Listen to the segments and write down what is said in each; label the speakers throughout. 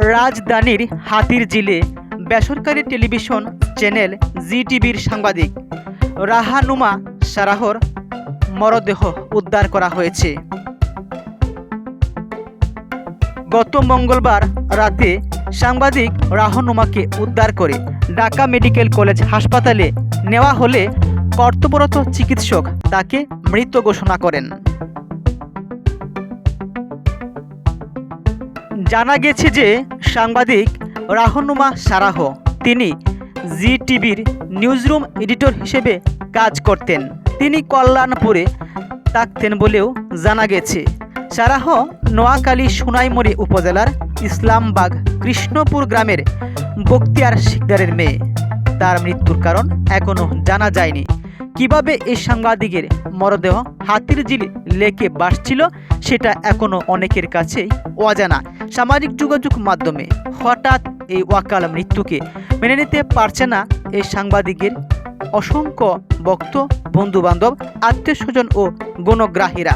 Speaker 1: রাজধানীর হাতিরঝিলে বেসরকারি television channel জি-টিভির সাংবাদিক রাহানুমা সারাহর মরদেহ উদ্ধার করা হয়েছে। গত মঙ্গলবার রাতে সাংবাদিক রাহানুমাকে উদ্ধার করে ঢাকা মেডিকেল কলেজ হাসপাতালে নেওয়া হলে কর্তব্যরত চিকিৎসক তাকে মৃত ঘোষণা করেন। জানা গেছে যে সাংবাদিক রাহানুমা সারাহ তিনি জি-টিভির নিউজরুম এডিটর হিসেবে কাজ করতেন। তিনি কল্যাণপুরে থাকতেন বলেও জানা গেছে। সারাহ নোয়াখালী সোনাইমুড়ি উপজেলার ইসলামবাগ কৃষ্ণপুর গ্রামের বখতিয়ার শিকদারের মেয়ে। তার মৃত্যুর কারণ এখনও জানা যায়নি। কিভাবে এই সাংবাদিকের মরদেহ হাতিরঝিল লেকে ভাসছিল সেটা এখনও অনেকের কাছেই অজানা। সামাজিক যোগাযোগ মাধ্যমে হঠাৎ এই অকাল মৃত্যুকে মেনে নিতে পারছে না এই সাংবাদিকের অসংখ্য ভক্ত, বন্ধুবান্ধব, আত্মীয়স্বজন ও গণগ্রাহীরা।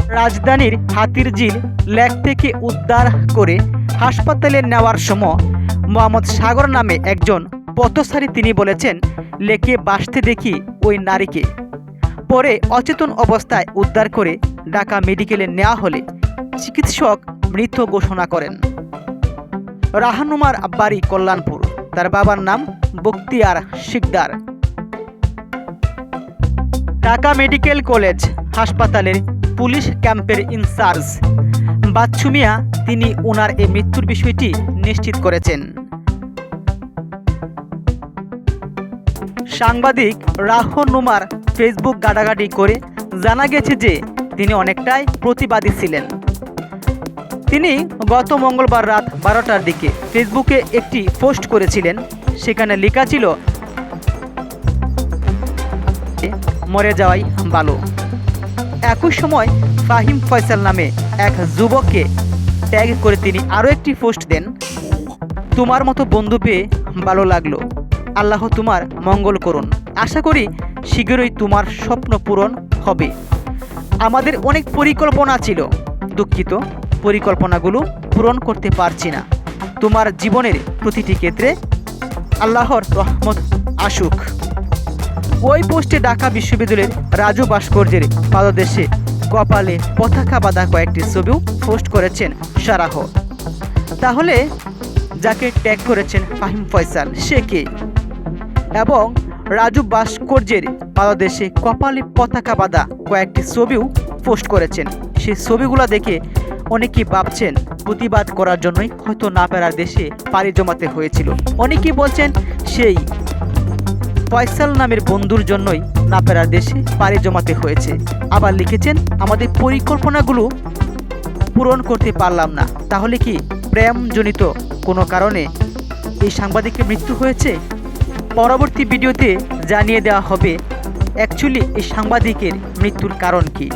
Speaker 1: রাজধানীর হাতিরঝিল লেক থেকে উদ্ধার করে হাসপাতালে নেওয়ার সময় মোহাম্মদ সাগর নামে একজন পথচারী তিনি বলেছেন, লেকে ভাসতে দেখি ওই নারীকে। পরে অচেতন অবস্থায় উদ্ধার করে ঢাকা মেডিকেলে নেওয়া হলে চিকিৎসক মৃত ঘোষণা করেন। রাহানুমার বাড়ি কল্যাণপুর, তার বাবার নাম বখতিয়ার শিকদার। ঢাকা মেডিকেল কলেজ হাসপাতালের পুলিশ ক্যাম্পের ইনচার্জ বাচ্চু মিয়া তিনি ওনার এই মৃত্যুর বিষয়টি নিশ্চিত করেছেন। সাংবাদিক রাহানুমার ফেসবুক ঘাটাঘাটি করে জানা গেছে যে তিনি অনেকটাই প্রতিবাদী ছিলেন। তিনি গত মঙ্গলবার রাত 12টার দিকে ফেসবুকে একটি পোস্ট করেছিলেন। সেখানে লেখা ছিল, মরে যাওয়াই ভালো। একই সময় ফাহিম ফয়সাল নামে এক যুবককে ট্যাগ করে তিনি আরও একটি পোস্ট দেন, তোমার মতো বন্ধু পেয়ে ভালো লাগলো, আল্লাহ তোমার মঙ্গল করুন, আশা করি শীঘ্রই তোমার স্বপ্ন পূরণ হবে। আমাদের অনেক পরিকল্পনা ছিল, দুঃখিত পরিকল্পনাগুলো পূরণ করতে পারছি না। তোমার জীবনের প্রতিটি ক্ষেত্রে আল্লাহর রহমত আসুক। ওই পোস্টে ঢাকা বিশ্ববিদ্যালয়ের রাজু ভাস্কর্যের পাদদেশে কপালে পতাকা বাঁধা কয়েকটি ছবিও পোস্ট করেছেন সারাহ। তাহলে যাকে ট্যাগ করেছেন ফাহিম ফয়সাল সে কে? এবং রাজু ভাস্কর্যের পাদদেশে কপালে পতাকা বাঁধা কয়েকটি ছবিও পোস্ট করেছেন। সেই ছবিগুলো দেখে অনেকেই ভাবছেন প্রতিবাদ করার জন্যই হয়তো না পেরার দেশে পাড়ি জমাতে হয়েছিল। অনেকেই বলছেন সেই ফয়সাল নামের বন্ধুর জন্যই না পেরার দেশে পাড়ি জমাতে হয়েছে। আবার লিখেছেন, আমাদের পরিকল্পনাগুলো পূরণ করতে পারলাম না। তাহলে কি প্রেমজনিত কোনো কারণে এই সাংবাদিকের মৃত্যু হয়েছে? পরবর্তী ভিডিওতে জানিয়ে দেওয়া হবে অ্যাকচুয়ালি এই সাংবাদিকের মৃত্যুর কারণ কি।